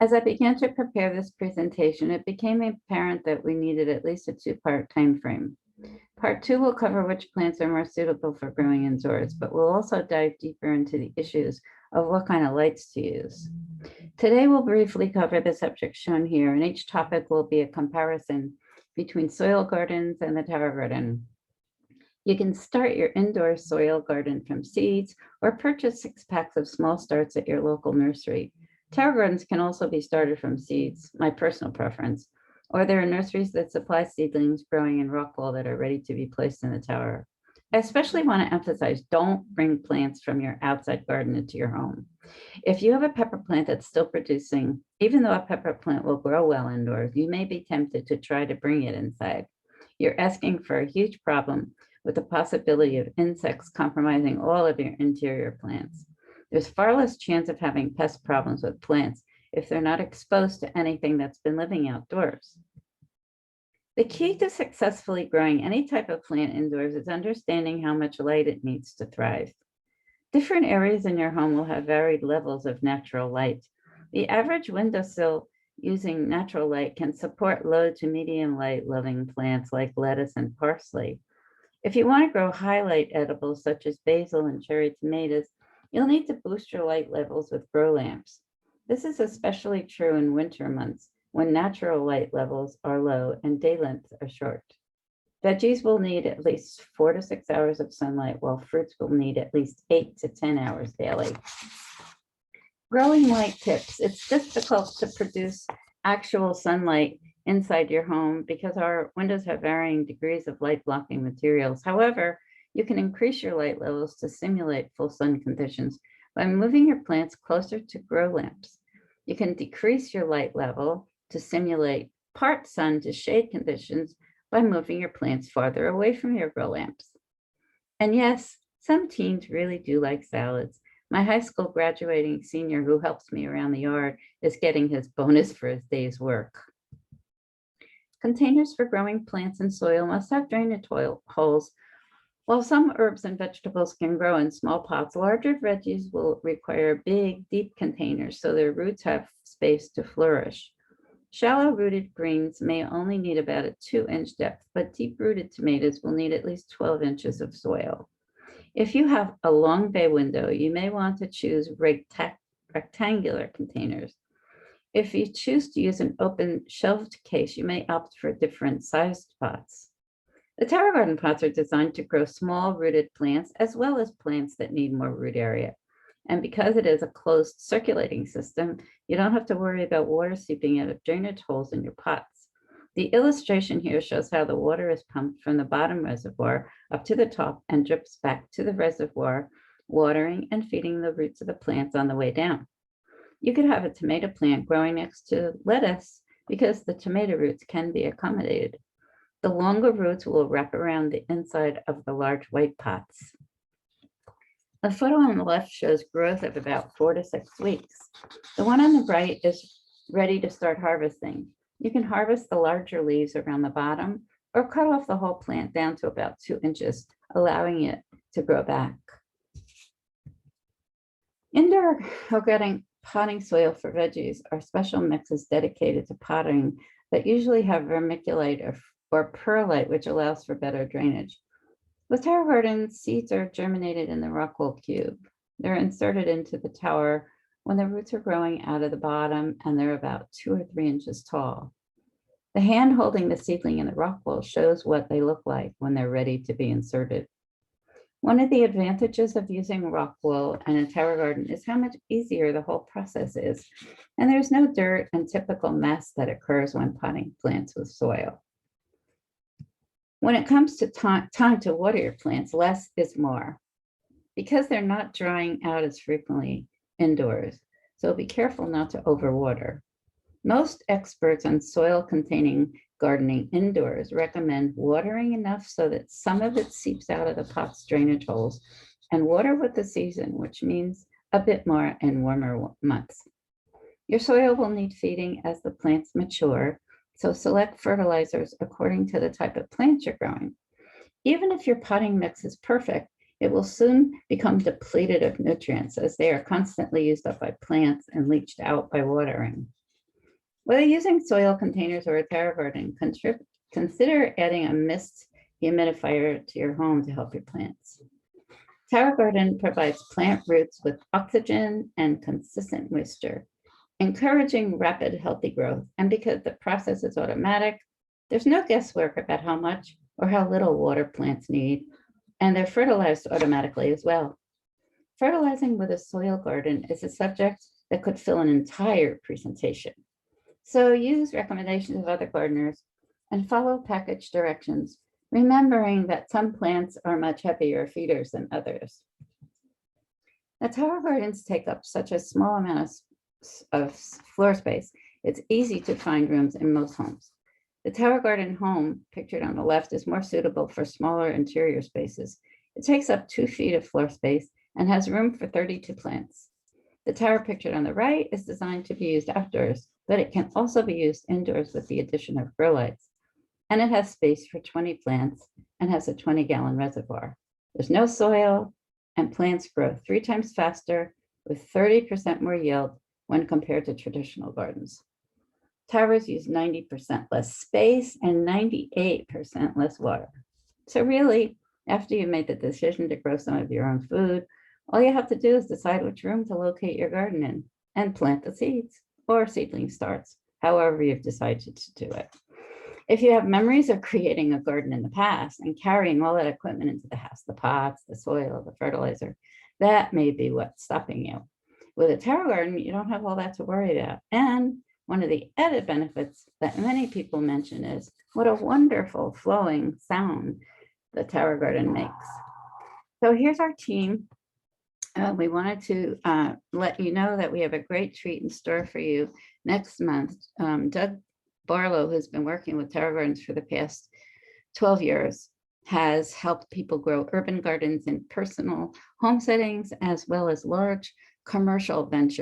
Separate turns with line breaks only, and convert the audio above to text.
As I began to prepare this presentation, it became apparent that we needed at least a two-part time frame. Part two will cover which plants are more suitable for growing indoors, but we'll also dive deeper into the issues of what kind of lights to use. Today, we'll briefly cover the subjects shown here, and each topic will be a comparison between soil gardens and the tower garden. You can start your indoor soil garden from seeds or purchase 6 packs of small starts at your local nursery. Tower gardens can also be started from seeds, my personal preference, or there are nurseries that supply seedlings growing in rock wool that are ready to be placed in the tower. I especially want to emphasize, don't bring plants from your outside garden into your home. If you have a pepper plant that's still producing, even though a pepper plant will grow well indoors, you may be tempted to try to bring it inside. You're asking for a huge problem with the possibility of insects compromising all of your interior plants. There's far less chance of having pest problems with plants if they're not exposed to anything that's been living outdoors. The key to successfully growing any type of plant indoors is understanding how much light it needs to thrive. Different areas in your home will have varied levels of natural light. The average windowsill using natural light can support low to medium light loving plants like lettuce and parsley. If you want to grow high light edibles such as basil and cherry tomatoes, you'll need to boost your light levels with grow lamps. This is especially true in winter months when natural light levels are low and day lengths are short. Veggies will need at least 4 to 6 hours of sunlight, while fruits will need at least 8 to 10 hours daily. Growing light tips. It's difficult to produce actual sunlight inside your home because our windows have varying degrees of light blocking materials. However, you can increase your light levels to simulate full sun conditions by moving your plants closer to grow lamps. You can decrease your light level to simulate part sun to shade conditions by moving your plants farther away from your grow lamps. And yes, some teens really do like salads. My high school graduating senior who helps me around the yard is getting his bonus for his day's work. Containers for growing plants and soil must have drainage holes. While some herbs and vegetables can grow in small pots, larger veggies will require big, deep containers so their roots have space to flourish. Shallow-rooted greens may only need about a 2-inch depth, but deep-rooted tomatoes will need at least 12 inches of soil. If you have a long bay window, you may want to choose rectangular containers. If you choose to use an open shelved case, you may opt for different sized pots. The tower garden pots are designed to grow small rooted plants as well as plants that need more root area. And because it is a closed circulating system, you don't have to worry about water seeping out of drainage holes in your pots. The illustration here shows how the water is pumped from the bottom reservoir up to the top and drips back to the reservoir, watering and feeding the roots of the plants on the way down. You could have a tomato plant growing next to lettuce because the tomato roots can be accommodated. The longer roots will wrap around the inside of the large white pots. The photo on the left shows growth of about 4 to 6 weeks. The one on the right is ready to start harvesting. You can harvest the larger leaves around the bottom or cut off the whole plant down to about 2 inches, allowing it to grow back. Indoor organic potting soil for veggies are special mixes dedicated to potting that usually have vermiculite or perlite, which allows for better drainage. With tower gardens, seeds are germinated in the rock wool cube. They're inserted into the tower when the roots are growing out of the bottom and they're about 2 or 3 inches tall. The hand holding the seedling in the rock wool shows what they look like when they're ready to be inserted. One of the advantages of using rock wool in a tower garden is how much easier the whole process is, and there's no dirt and typical mess that occurs when potting plants with soil. When it comes to time to water your plants, less is more because they're not drying out as frequently indoors. So be careful not to overwater. Most experts on soil-containing gardening indoors recommend watering enough so that some of it seeps out of the pot's drainage holes and water with the season, which means a bit more in warmer months. Your soil will need feeding as the plants mature, so select fertilizers according to the type of plant you're growing. Even if your potting mix is perfect, it will soon become depleted of nutrients as they are constantly used up by plants and leached out by watering. Whether using soil containers or a terra garden, consider adding a mist humidifier to your home to help your plants. Terra garden provides plant roots with oxygen and consistent moisture, encouraging rapid, healthy growth. And because the process is automatic, there's no guesswork about how much or how little water plants need, and they're fertilized automatically as well. Fertilizing with a soil garden is a subject that could fill an entire presentation. So use recommendations of other gardeners and follow package directions, remembering that some plants are much heavier feeders than others. Now, tower gardens take up such a small amount of floor space, it's easy to find rooms in most homes. The tower garden home, pictured on the left, is more suitable for smaller interior spaces. It takes up 2 feet of floor space and has room for 32 plants. The tower pictured on the right is designed to be used outdoors, but it can also be used indoors with the addition of grow lights. And it has space for 20 plants and has a 20-gallon reservoir. There's no soil, and plants grow 3 times faster with 30% more yield when compared to traditional gardens. Towers use 90% less space and 98% less water. So really, after you've made the decision to grow some of your own food, all you have to do is decide which room to locate your garden in and plant the seeds or seedling starts, however you've decided to do it. If you have memories of creating a garden in the past and carrying all that equipment into the house, the pots, the soil, the fertilizer, that may be what's stopping you. With a terra garden, you don't have all that to worry about. And one of the added benefits that many people mention is what a wonderful flowing sound the terra garden makes. So here's our team. We wanted to let you know that we have a great treat in store for you next month. Doug Barlow, who's been working with terra gardens for the past 12 years, has helped people grow urban gardens in personal home settings as well as large commercial ventures.